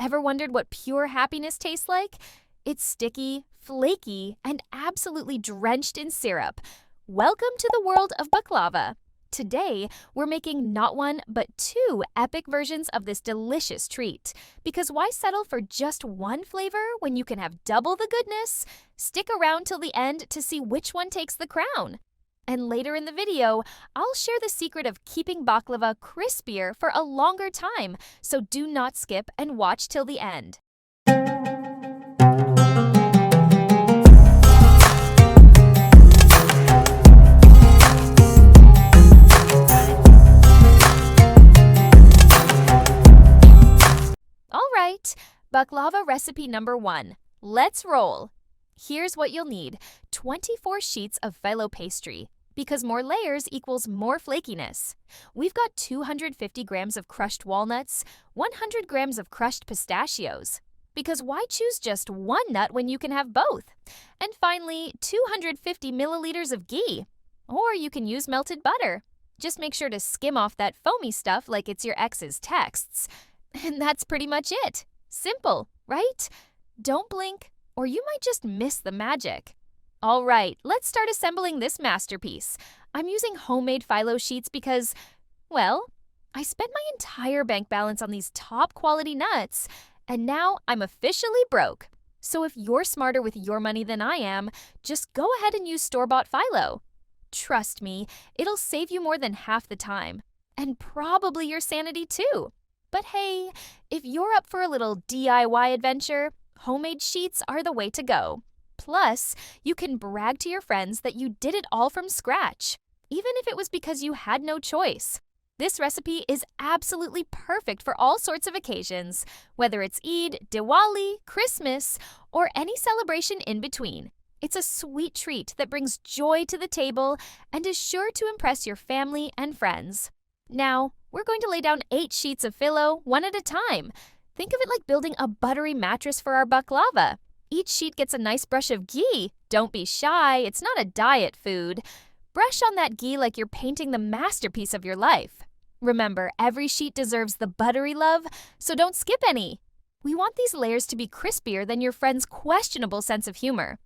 Ever wondered what pure happiness tastes like? It's sticky, flaky, and absolutely drenched in syrup. Welcome to the world of baklava. Today, we're making not one, but two epic versions of this delicious treat. Because why settle for just one flavor when you can have double the goodness? Stick around till the end to see which one takes the crown. And later in the video, I'll share the secret of keeping baklava crispier for a longer time, so do not skip and watch till the end. Alright, baklava recipe number 1. Let's roll! Here's what you'll need: 24 sheets of phyllo pastry, because more layers equals more flakiness. We've got 250 grams of crushed walnuts, 100 grams of crushed pistachios, because why choose just one nut when you can have both? And finally, 250 milliliters of ghee, or you can use melted butter. Just make sure to skim off that foamy stuff like it's your ex's texts. And that's pretty much it. Simple, right? Don't blink, or you might just miss the magic. All right, let's start assembling this masterpiece. I'm using homemade phyllo sheets because, well, I spent my entire bank balance on these top quality nuts, and now I'm officially broke. So if you're smarter with your money than I am, just go ahead and use store-bought phyllo. Trust me, it'll save you more than half the time, and probably your sanity too. But hey, if you're up for a little DIY adventure, homemade sheets are the way to go. Plus, you can brag to your friends that you did it all from scratch, even if it was because you had no choice. This recipe is absolutely perfect for all sorts of occasions, whether it's Eid, Diwali, Christmas, or any celebration in between. It's a sweet treat that brings joy to the table and is sure to impress your family and friends. Now, we're going to lay down 8 sheets of phyllo, one at a time. Think of it like building a buttery mattress for our baklava. Each sheet gets a nice brush of ghee. Don't be shy, it's not a diet food. Brush on that ghee like you're painting the masterpiece of your life. Remember, every sheet deserves the buttery love, so don't skip any. We want these layers to be crispier than your friend's questionable sense of humor.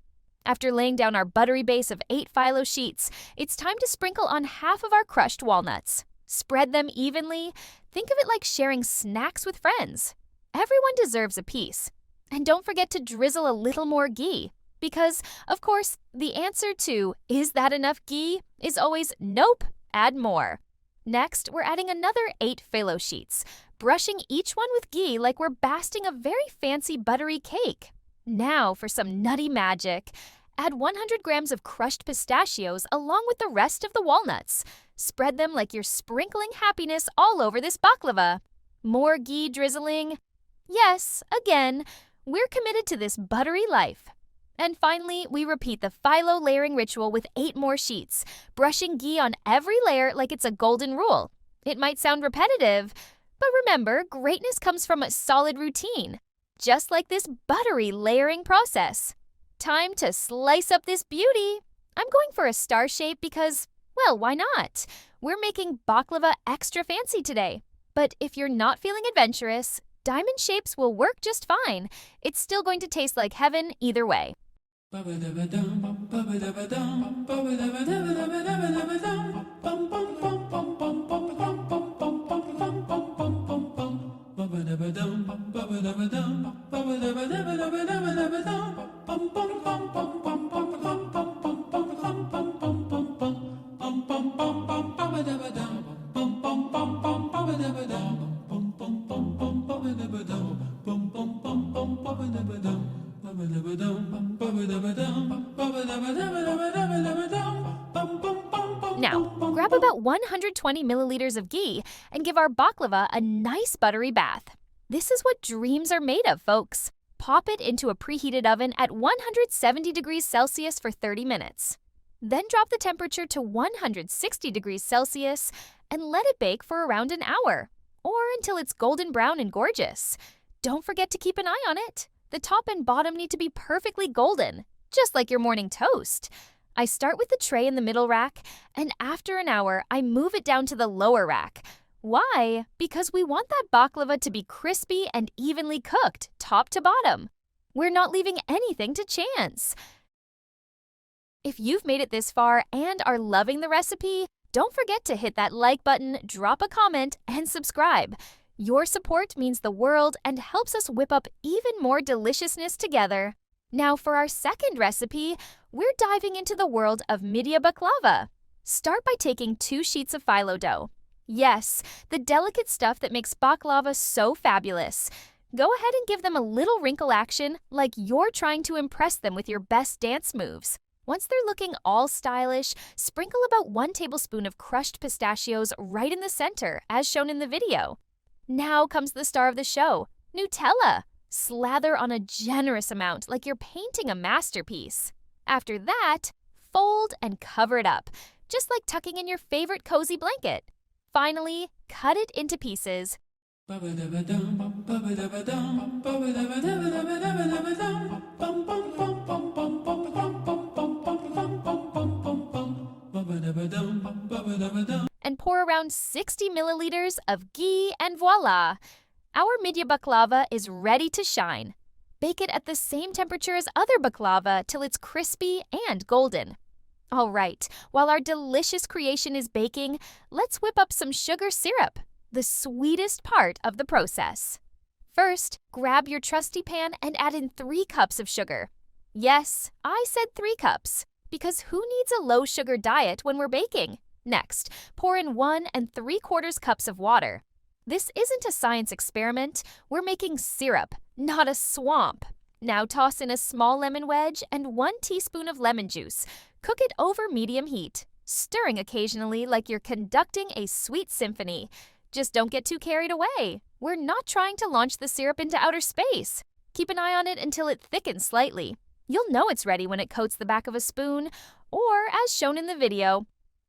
After laying down our buttery base of 8 phyllo sheets, it's time to sprinkle on half of our crushed walnuts. Spread them evenly. Think of it like sharing snacks with friends. Everyone deserves a piece. And don't forget to drizzle a little more ghee. Because, of course, the answer to, is that enough ghee, is always nope, add more. Next, we're adding another 8 phyllo sheets, brushing each one with ghee like we're basting a very fancy buttery cake. Now for some nutty magic. Add 100 grams of crushed pistachios along with the rest of the walnuts. Spread them like you're sprinkling happiness all over this baklava. More ghee drizzling. Yes, again, we're committed to this buttery life. And finally, we repeat the phyllo layering ritual with 8 more sheets, brushing ghee on every layer like it's a golden rule. It might sound repetitive, but remember, greatness comes from a solid routine, just like this buttery layering process. Time to slice up this beauty. I'm going for a star shape because, well, why not? We're making baklava extra fancy today. But if you're not feeling adventurous, diamond shapes will work just fine. It's still going to taste like heaven either way. Now, grab about 120 milliliters of ghee and give our baklava a nice buttery bath. This is what dreams are made of, folks. Pop it into a preheated oven at 170 degrees Celsius for 30 minutes. Then drop the temperature to 160 degrees Celsius and let it bake for around an hour, or until it's golden brown and gorgeous. Don't forget to keep an eye on it. The top and bottom need to be perfectly golden, just like your morning toast. I start with the tray in the middle rack, and after an hour, I move it down to the lower rack. Why? Because we want that baklava to be crispy and evenly cooked, top to bottom. We're not leaving anything to chance. If you've made it this far and are loving the recipe, don't forget to hit that like button, drop a comment, and subscribe. Your support means the world and helps us whip up even more deliciousness together. Now for our second recipe, we're diving into the world of midye baklava. Start by taking 2 sheets of phyllo dough. Yes, the delicate stuff that makes baklava so fabulous. Go ahead and give them a little wrinkle action like you're trying to impress them with your best dance moves. Once they're looking all stylish, sprinkle about 1 tablespoon of crushed pistachios right in the center, as shown in the video. Now comes the star of the show, Nutella. Slather on a generous amount like you're painting a masterpiece. After that, fold and cover it up, just like tucking in your favorite cozy blanket. Finally, cut it into pieces. And pour around 60 milliliters of ghee, and voila! Our midye baklava is ready to shine. Bake it at the same temperature as other baklava till it's crispy and golden. All right, while our delicious creation is baking, let's whip up some sugar syrup, the sweetest part of the process. First, grab your trusty pan and add in 3 cups of sugar. Yes, I said 3 cups, because who needs a low-sugar diet when we're baking? Next, pour in 1 3/4 cups of water. This isn't a science experiment. We're making syrup, not a swamp. Now toss in a small lemon wedge and 1 teaspoon of lemon juice. Cook it over medium heat, stirring occasionally like you're conducting a sweet symphony. Just don't get too carried away. We're not trying to launch the syrup into outer space. Keep an eye on it until it thickens slightly. You'll know it's ready when it coats the back of a spoon, or as shown in the video.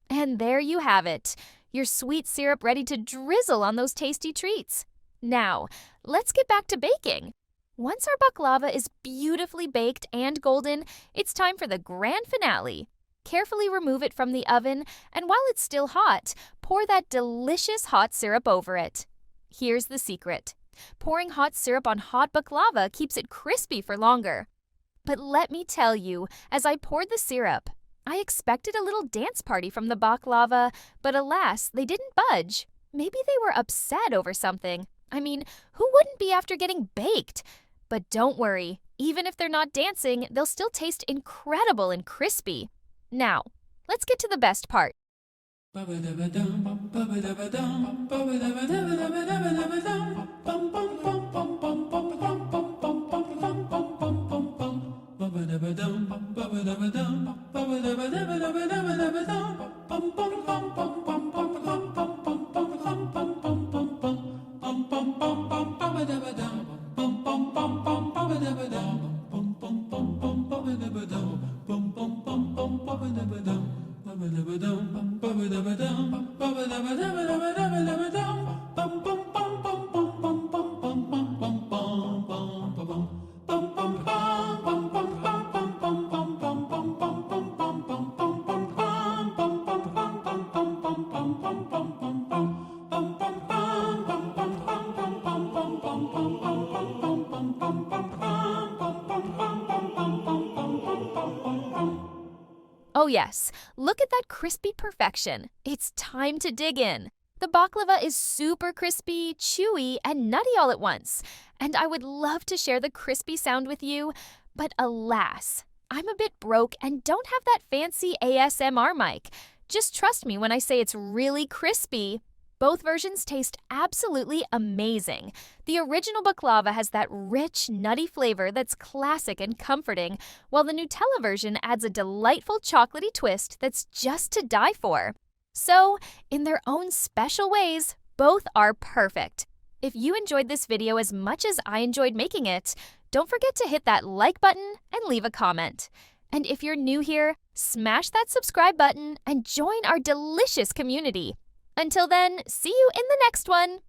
And there you have it, your sweet syrup ready to drizzle on those tasty treats. Now, let's get back to baking. Once our baklava is beautifully baked and golden, it's time for the grand finale. Carefully remove it from the oven, and while it's still hot, pour that delicious hot syrup over it. Here's the secret. Pouring hot syrup on hot baklava keeps it crispy for longer. But let me tell you, as I poured the syrup, I expected a little dance party from the baklava, but alas, they didn't budge. Maybe they were upset over something. I mean, who wouldn't be after getting baked? But don't worry, even if they're not dancing, they'll still taste incredible and crispy. Now, let's get to the best part. Oh yes, look at that crispy perfection. It's time to dig in. The baklava is super crispy, chewy, and nutty all at once. And I would love to share the crispy sound with you, but alas, I'm a bit broke and don't have that fancy ASMR mic. Just trust me when I say it's really crispy. Both versions taste absolutely amazing. The original baklava has that rich, nutty flavor that's classic and comforting, while the Nutella version adds a delightful chocolatey twist that's just to die for. So, in their own special ways, both are perfect. If you enjoyed this video as much as I enjoyed making it, don't forget to hit that like button and leave a comment. And if you're new here, smash that subscribe button and join our delicious community. Until then, see you in the next one!